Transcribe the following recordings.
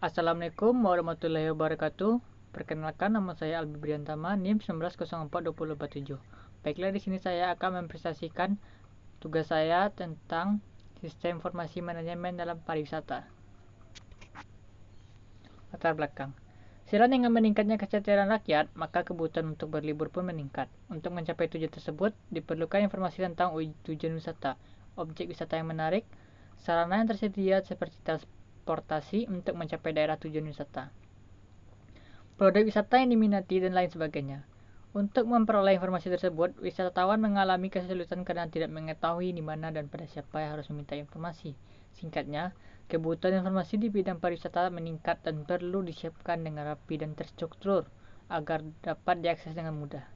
Assalamualaikum warahmatullahi wabarakatuh. Perkenalkan, nama saya Albi Briantama, NIM 19042047. Baiklah, di sini saya akan mempresentasikan tugas saya tentang sistem informasi manajemen dalam pariwisata. Latar belakang. Seiring dengan meningkatnya kesejahteraan rakyat, maka kebutuhan untuk berlibur pun meningkat. Untuk mencapai tujuan tersebut, diperlukan informasi tentang tujuan wisata, objek wisata yang menarik, sarana yang tersedia seperti transportasi untuk mencapai daerah tujuan wisata, produk wisata yang diminati, dan lain sebagainya. Untuk memperoleh informasi tersebut, wisatawan mengalami kesulitan karena tidak mengetahui di mana dan pada siapa yang harus meminta informasi. Singkatnya, kebutuhan informasi di bidang pariwisata meningkat dan perlu disiapkan dengan rapi dan terstruktur agar dapat diakses dengan mudah.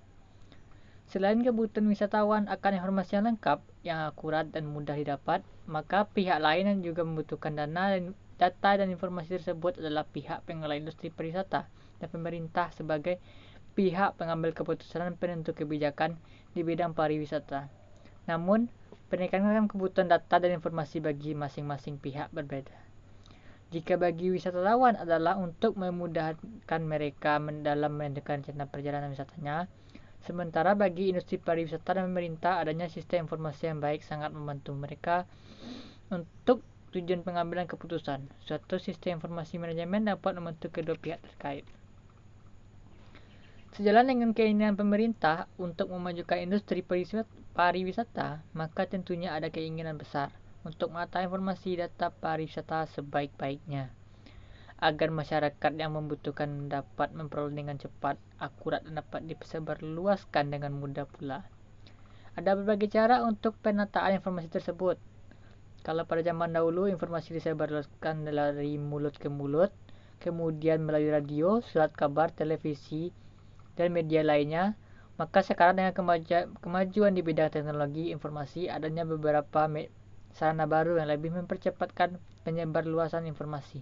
Selain kebutuhan wisatawan akan informasi yang lengkap, yang akurat dan mudah didapat, maka pihak lain yang juga membutuhkan data dan informasi tersebut adalah pihak pengelola industri pariwisata dan pemerintah sebagai pihak pengambil keputusan dan penentu kebijakan di bidang pariwisata. Namun, penekanan kebutuhan data dan informasi bagi masing-masing pihak berbeda. Jika bagi wisatawan adalah untuk memudahkan mereka dalam menentukan rencana perjalanan wisatanya, sementara bagi industri pariwisata dan pemerintah, adanya sistem informasi yang baik sangat membantu mereka untuk tujuan pengambilan keputusan. Suatu sistem informasi manajemen dapat membantu kedua pihak terkait. Sejalan dengan keinginan pemerintah untuk memajukan industri pariwisata, maka tentunya ada keinginan besar untuk menata informasi data pariwisata sebaik-baiknya, agar masyarakat yang membutuhkan dapat memperoleh dengan cepat, akurat, dan dapat disebarluaskan dengan mudah pula. Ada berbagai cara untuk penataan informasi tersebut. Kalau pada zaman dahulu informasi disebarluaskan dari mulut ke mulut, kemudian melalui radio, surat kabar, televisi, dan media lainnya, maka sekarang dengan kemajuan di bidang teknologi informasi, adanya beberapa sarana baru yang lebih mempercepatkan penyebarluasan informasi.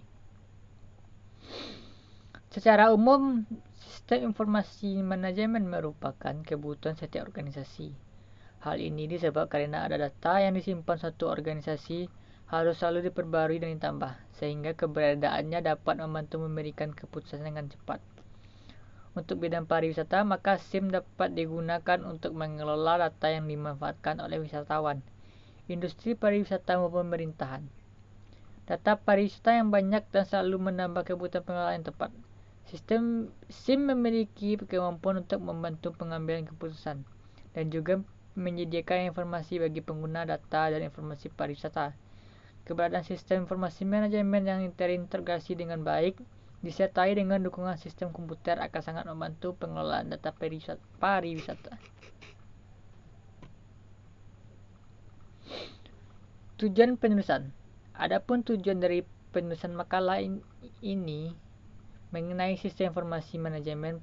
Secara umum, sistem informasi manajemen merupakan kebutuhan setiap organisasi. Hal ini disebabkan karena ada data yang disimpan suatu organisasi harus selalu diperbarui dan ditambah, sehingga keberadaannya dapat membantu memberikan keputusan dengan cepat. Untuk bidang pariwisata, maka SIM dapat digunakan untuk mengelola data yang dimanfaatkan oleh wisatawan, industri pariwisata maupun pemerintahan. Data pariwisata yang banyak dan selalu menambah kebutuhan pengelolaan yang tepat. Sistem SIM memiliki kemampuan untuk membantu pengambilan keputusan dan juga menyediakan informasi bagi pengguna data dan informasi pariwisata. Keberadaan sistem informasi manajemen yang terintegrasi dengan baik disertai dengan dukungan sistem komputer akan sangat membantu pengelolaan data pariwisata. Tujuan penulisan. Adapun tujuan dari penulisan makalah ini mengenai sistem informasi manajemen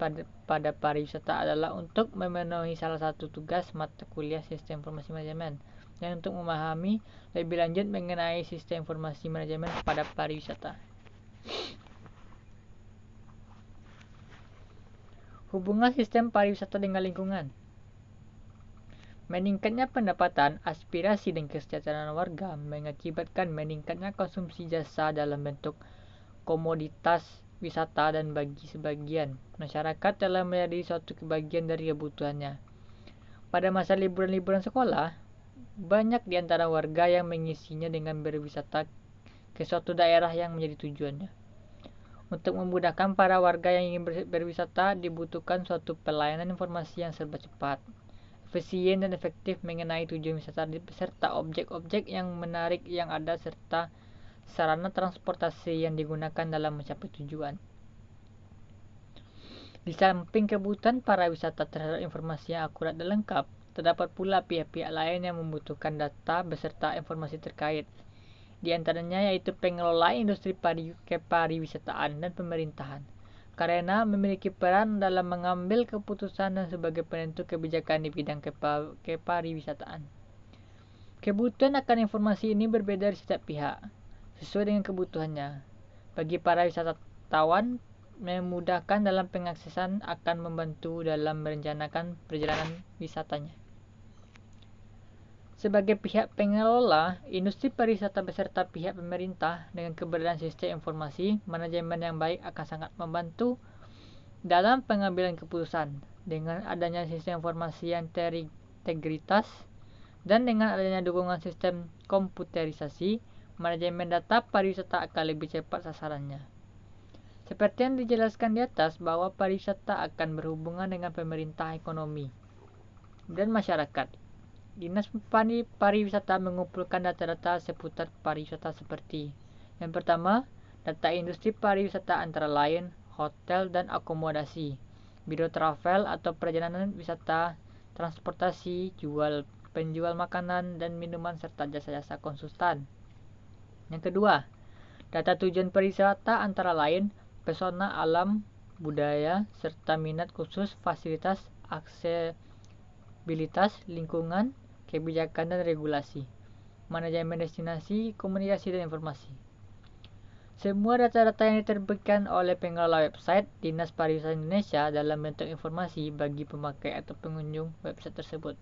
pada pariwisata adalah untuk memenuhi salah satu tugas mata kuliah sistem informasi manajemen, dan untuk memahami lebih lanjut mengenai sistem informasi manajemen pada pariwisata. Hubungan sistem pariwisata dengan lingkungan. Meningkatnya pendapatan, aspirasi, dan kesejahteraan warga mengakibatkan meningkatnya konsumsi jasa dalam bentuk komoditas wisata, dan bagi sebagian masyarakat telah menjadi suatu bagian dari kebutuhannya. Pada masa liburan-liburan sekolah, banyak di antara warga yang mengisinya dengan berwisata ke suatu daerah yang menjadi tujuannya. Untuk memudahkan para warga yang ingin berwisata, dibutuhkan suatu pelayanan informasi yang serba cepat, efisien, dan efektif mengenai tujuan wisata beserta objek-objek yang menarik yang ada serta sarana transportasi yang digunakan dalam mencapai tujuan. Di samping kebutuhan para wisata terhadap informasi yang akurat dan lengkap, terdapat pula pihak-pihak lain yang membutuhkan data beserta informasi terkait. Di antaranya yaitu pengelola industri pariwisataan dan pemerintahan, karena memiliki peran dalam mengambil keputusan dan sebagai penentu kebijakan di bidang kepariwisataan. Kebutuhan akan informasi ini berbeda di setiap pihak, sesuai dengan kebutuhannya. Bagi para wisatawan, memudahkan dalam pengaksesan akan membantu dalam merencanakan perjalanan wisatanya. Sebagai pihak pengelola, industri pariwisata beserta pihak pemerintah dengan keberadaan sistem informasi manajemen yang baik akan sangat membantu dalam pengambilan keputusan. Dengan adanya sistem informasi yang terintegritas dan dengan adanya dukungan sistem komputerisasi, manajemen data pariwisata akan lebih cepat sasarannya. Seperti yang dijelaskan di atas bahwa pariwisata akan berhubungan dengan pemerintah, ekonomi, dan masyarakat. Dinas Pariwisata mengumpulkan data-data seputar pariwisata seperti: yang pertama, data industri pariwisata antara lain hotel dan akomodasi, biro travel atau perjalanan wisata, transportasi, penjual makanan dan minuman serta jasa-jasa konsultan. Yang kedua, data tujuan pariwisata antara lain pesona alam, budaya, serta minat khusus, fasilitas, aksesibilitas, lingkungan, kebijakan dan regulasi, manajemen destinasi, komunikasi dan informasi. Semua data-data yang diterbitkan oleh pengelola website Dinas Pariwisata Indonesia dalam bentuk informasi bagi pemakai atau pengunjung website tersebut,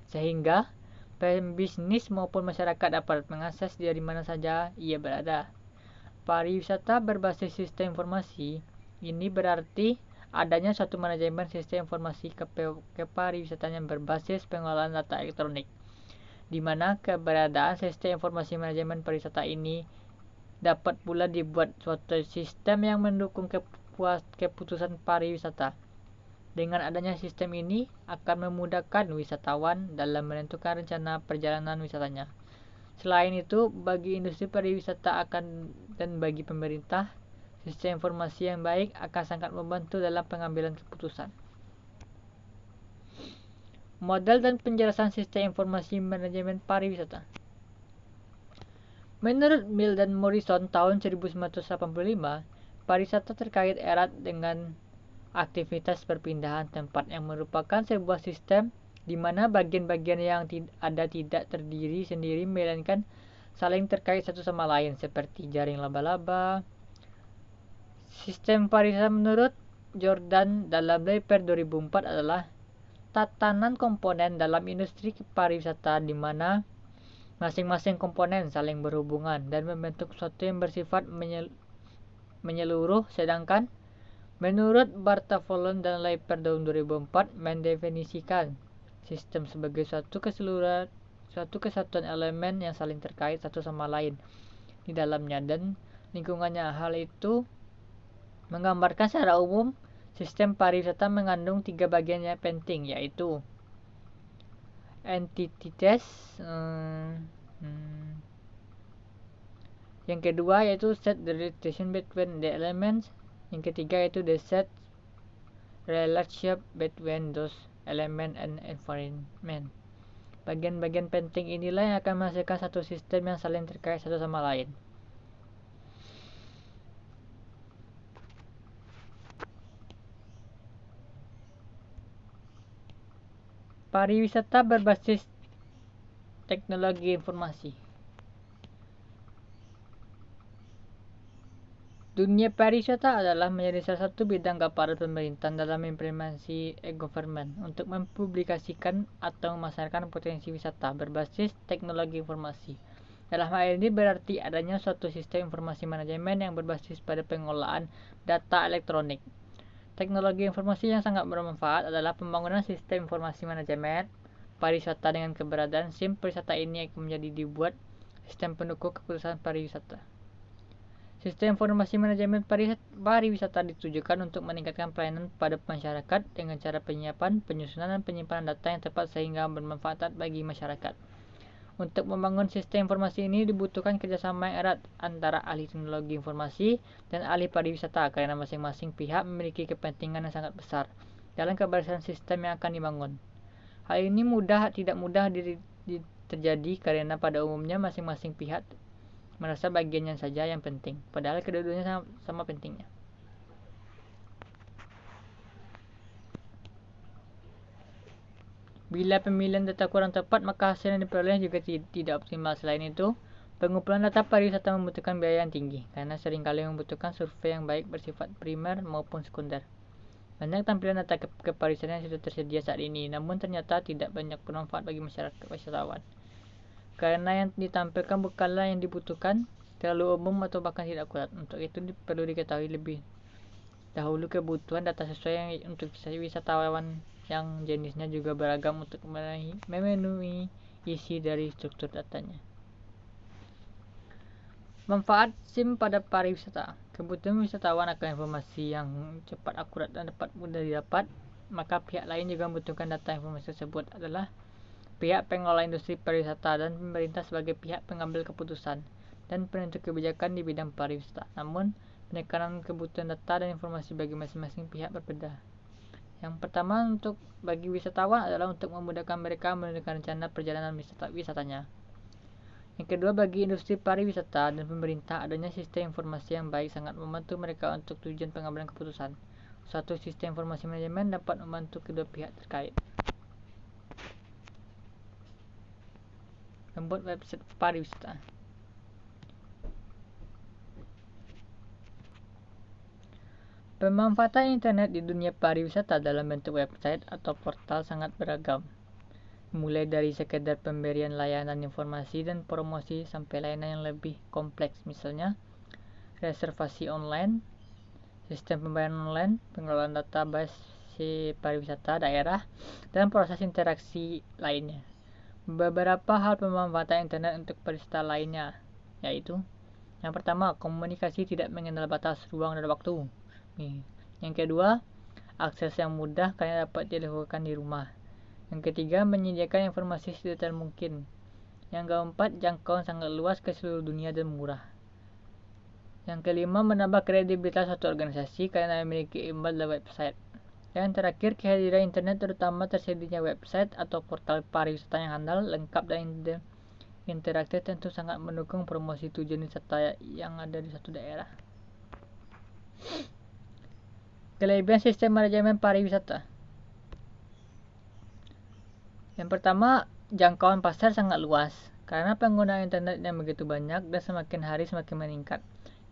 sehingga pembisnis maupun masyarakat dapat mengakses dari mana saja ia berada. Pariwisata berbasis sistem informasi ini berarti adanya suatu manajemen sistem informasi kepariwisataan yang berbasis pengelolaan data elektronik, di mana keberadaan sistem informasi manajemen pariwisata ini dapat pula dibuat suatu sistem yang mendukung keputusan pariwisata. Dengan adanya sistem ini akan memudahkan wisatawan dalam menentukan rencana perjalanan wisatanya. Selain itu, bagi industri pariwisata dan bagi pemerintah, sistem informasi yang baik akan sangat membantu dalam pengambilan keputusan. Model dan penjelasan sistem informasi manajemen pariwisata. Menurut Mill dan Morrison tahun 1985, pariwisata terkait erat dengan aktivitas perpindahan tempat yang merupakan sebuah sistem di mana bagian-bagian yang ada tidak terdiri sendiri melainkan saling terkait satu sama lain seperti jaring laba-laba. Sistem pariwisata menurut Jordan dalam Leiper 2004 adalah tatanan komponen dalam industri pariwisata di mana masing-masing komponen saling berhubungan dan membentuk sesuatu yang bersifat menyeluruh, sedangkan menurut Bartavoloon dan Leiper tahun 2004 mendefinisikan sistem sebagai suatu kesatuan elemen yang saling terkait satu sama lain di dalamnya dan lingkungannya. Hal itu menggambarkan secara umum sistem pariwisata mengandung 3 bagian yang penting, yaitu entities, yang kedua yaitu set the relation between the elements, yang ketiga yaitu the set relationship between those element and environment. Bagian-bagian penting inilah yang akan menghasilkan satu sistem yang saling terkait satu sama lain. Pariwisata berbasis teknologi informasi. Dunia pariwisata adalah menjadi salah satu bidang keperan pemerintahan dalam implementasi e-government untuk mempublikasikan atau memasarkan potensi wisata berbasis teknologi informasi. Dalam hal ini berarti adanya suatu sistem informasi manajemen yang berbasis pada pengelolaan data elektronik. Teknologi informasi yang sangat bermanfaat adalah pembangunan sistem informasi manajemen pariwisata. Dengan keberadaan SIM pariwisata ini akan menjadi dibuat sistem pendukung keputusan pariwisata. Sistem informasi manajemen pariwisata ditujukan untuk meningkatkan pelayanan pada masyarakat dengan cara penyiapan, penyusunan dan penyimpanan data yang tepat sehingga bermanfaat bagi masyarakat. Untuk membangun sistem informasi ini dibutuhkan kerjasama yang erat antara ahli teknologi informasi dan ahli pariwisata karena masing-masing pihak memiliki kepentingan yang sangat besar dalam keberhasilan sistem yang akan dibangun. Hal ini tidak mudah terjadi karena pada umumnya masing-masing pihak merasa bagiannya saja yang penting, padahal kedua-duanya sama pentingnya. Bila pemilihan data kurang tepat, maka hasil yang diperoleh juga tidak optimal. Selain itu, pengumpulan data pariwisata membutuhkan biaya yang tinggi, karena seringkali membutuhkan survei yang baik bersifat primer maupun sekunder. Banyak tampilan data kepariwisataan yang sudah tersedia saat ini, namun ternyata tidak banyak bermanfaat bagi masyarakat wisatawan. karena yang ditampilkan bukanlah yang dibutuhkan, terlalu umum atau bahkan tidak akurat. Untuk itu perlu diketahui lebih dahulu kebutuhan data sesuai untuk wisatawan yang jenisnya juga beragam untuk memenuhi isi dari struktur datanya. Manfaat SIM pada pariwisata. Kebutuhan wisatawan akan informasi yang cepat, akurat, dan dapat mudah didapat, maka pihak lain juga membutuhkan data informasi tersebut adalah pihak pengelola industri pariwisata dan pemerintah sebagai pihak pengambil keputusan dan penentu kebijakan di bidang pariwisata. Namun, penekanan kebutuhan data dan informasi bagi masing-masing pihak berbeda. Yang pertama bagi wisatawan adalah untuk memudahkan mereka menentukan rencana perjalanan wisatanya. Yang kedua, bagi industri pariwisata dan pemerintah, adanya sistem informasi yang baik sangat membantu mereka untuk tujuan pengambilan keputusan. Suatu sistem informasi manajemen dapat membantu kedua pihak terkait. Membuat website pariwisata. Pemanfaatan internet di dunia pariwisata dalam bentuk website atau portal sangat beragam. Mulai dari sekedar pemberian layanan informasi dan promosi sampai layanan yang lebih kompleks, misalnya reservasi online, sistem pembayaran online, pengelolaan database pariwisata daerah, dan proses interaksi lainnya. Beberapa hal pemanfaatan internet untuk pariwisata lainnya, yaitu yang pertama, komunikasi tidak mengenal batas ruang dan waktu. Yang kedua, akses yang mudah karena dapat dilakukan di rumah. Yang ketiga, menyediakan informasi sedetail mungkin. Yang keempat, jangkauan sangat luas ke seluruh dunia dan murah. Yang kelima, menambah kredibilitas suatu organisasi karena memiliki email dan website. Yang terakhir, kehadiran internet terutama tersedianya website atau portal pariwisata yang handal, lengkap, dan interaktif tentu sangat mendukung promosi tujuan wisata yang ada di suatu daerah. Kelebihan sistem manajemen pariwisata. Yang pertama, jangkauan pasar sangat luas karena penggunaan internet yang begitu banyak dan semakin hari semakin meningkat.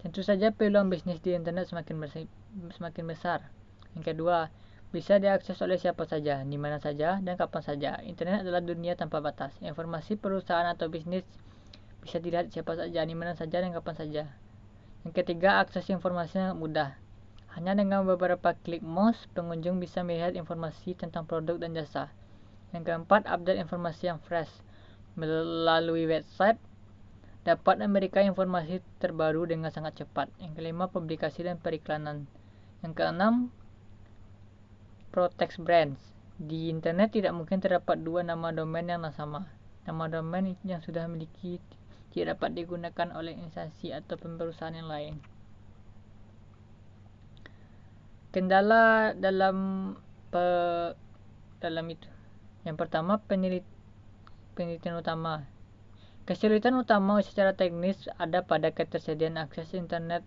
Tentu saja peluang bisnis di internet semakin besar. Yang kedua, bisa diakses oleh siapa saja, di mana saja, dan kapan saja. Internet adalah dunia tanpa batas. Informasi perusahaan atau bisnis bisa dilihat siapa saja, di mana saja, dan kapan saja. Yang ketiga, akses informasinya mudah. Hanya dengan beberapa klik mouse, pengunjung bisa melihat informasi tentang produk dan jasa. Yang keempat, update informasi yang fresh. Melalui website, dapat memberikan informasi terbaru dengan sangat cepat. Yang kelima, publikasi dan periklanan. Yang keenam, protect brands. Di internet tidak mungkin terdapat dua nama domain yang sama. Nama domain yang sudah memiliki tidak dapat digunakan oleh instansi atau perusahaan yang lain. Kendala dalam itu. Yang pertama, penelitian utama. Kesulitan utama secara teknis ada pada ketersediaan akses internet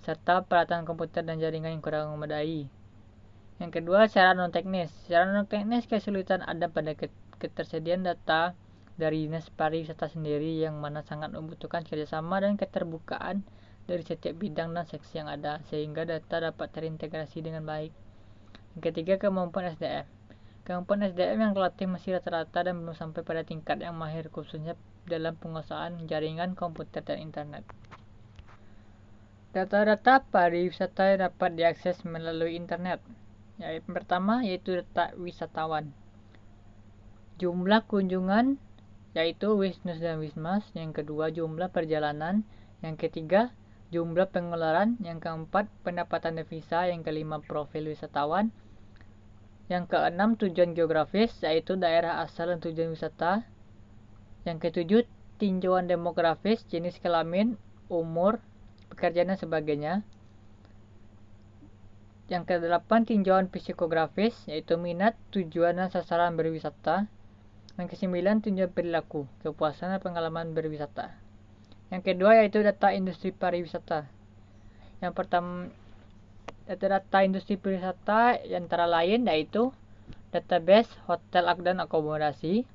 serta peralatan komputer dan jaringan yang kurang memadai. Yang kedua, secara non-teknis. Secara non-teknis, kesulitan ada pada ketersediaan data dari dinas pariwisata sendiri yang mana sangat membutuhkan kerjasama dan keterbukaan dari setiap bidang dan seksi yang ada sehingga data dapat terintegrasi dengan baik. Yang ketiga, kemampuan SDM. Kemampuan SDM yang terlatih masih rata-rata dan belum sampai pada tingkat yang mahir khususnya dalam penguasaan jaringan komputer dan internet. Data-data pariwisata dapat diakses melalui internet. Yang pertama yaitu data wisatawan. Jumlah kunjungan yaitu Wisnus dan Wismas. Yang kedua, jumlah perjalanan. Yang ketiga, jumlah pengeluaran. Yang keempat, pendapatan devisa. Yang kelima, profil wisatawan. Yang keenam, tujuan geografis yaitu daerah asal dan tujuan wisata. Yang ketujuh, tinjauan demografis, jenis kelamin, umur, pekerjaan dan sebagainya. Yang ke-8, tinjauan psikografis, yaitu minat, tujuan, dan sasaran berwisata. Yang ke-9, tinjauan perilaku, kepuasan dan pengalaman berwisata. Yang kedua yaitu data industri pariwisata. Yang pertama, data industri pariwisata antara lain yaitu database hotel dan akomodasi.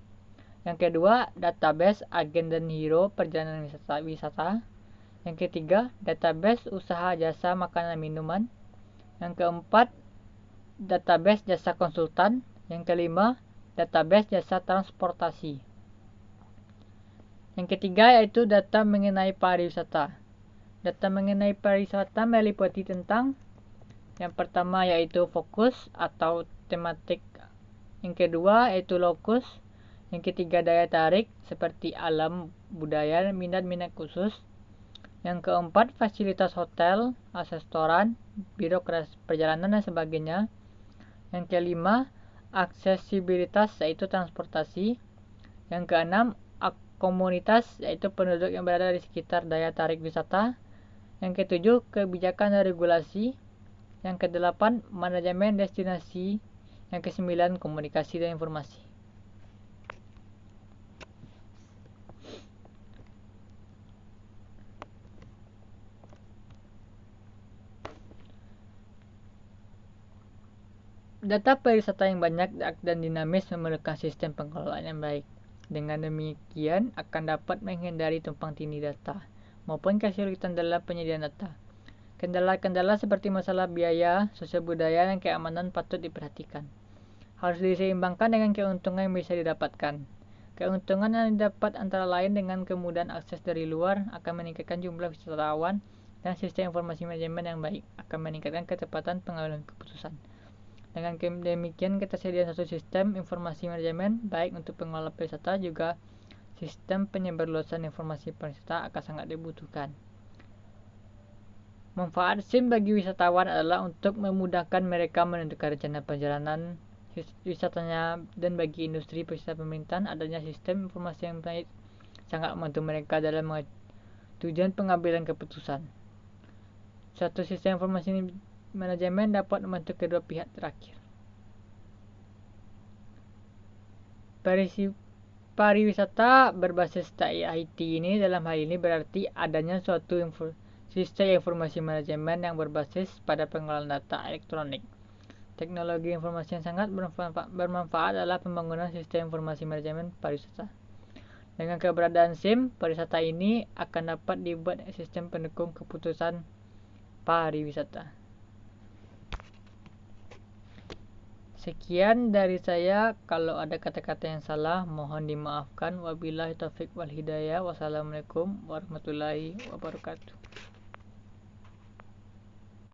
Yang kedua, database agen dan hero perjalanan wisata. Yang ketiga, database usaha jasa makanan dan minuman. Yang keempat, database jasa konsultan. Yang kelima, database jasa transportasi. Yang ketiga yaitu data mengenai pariwisata. Data mengenai pariwisata meliputi tentang yang pertama yaitu fokus atau tematik. Yang kedua yaitu lokus. Yang ketiga daya tarik seperti alam, budaya, dan minat-minat khusus. Yang keempat fasilitas hotel, restoran, birokrasi perjalanan dan sebagainya. Yang kelima aksesibilitas yaitu transportasi. Yang keenam komunitas yaitu penduduk yang berada di sekitar daya tarik wisata. Yang ketujuh kebijakan dan regulasi. Yang kedelapan manajemen destinasi. Yang kesembilan komunikasi dan informasi. Data pariwisata yang banyak dan dinamis memerlukan sistem pengelolaan yang baik. Dengan demikian akan dapat menghindari tumpang tindih data maupun kesulitan dalam penyediaan data. Kendala-kendala seperti masalah biaya, sosial budaya, dan keamanan patut diperhatikan. Harus diseimbangkan dengan keuntungan yang bisa didapatkan. Keuntungan yang didapat antara lain dengan kemudahan akses dari luar akan meningkatkan jumlah wisatawan dan sistem informasi manajemen yang baik akan meningkatkan kecepatan pengambilan keputusan. Dengan demikian ketersediaan satu sistem informasi manajemen baik untuk pengelola pariwisata juga sistem penyebarluasan informasi pariwisata akan sangat dibutuhkan. Manfaat SIM bagi wisatawan adalah untuk memudahkan mereka menentukan rencana perjalanan wisatanya, dan bagi industri pariwisata pemerintahan adanya sistem informasi yang baik sangat membantu mereka dalam tujuan pengambilan keputusan. Suatu sistem informasi manajemen dapat membantu kedua pihak terakhir. Pariwisata berbasis IT ini dalam hal ini berarti adanya suatu sistem informasi manajemen yang berbasis pada pengelolaan data elektronik. Teknologi informasi yang sangat bermanfaat adalah pembangunan sistem informasi manajemen pariwisata. Dengan keberadaan SIM, pariwisata ini akan dapat dibuat sistem pendukung keputusan pariwisata. Sekian dari saya. Kalau ada kata-kata yang salah, mohon dimaafkan. Wabillahi taufiq wal hidayah. Wassalamualaikum warahmatullahi wabarakatuh.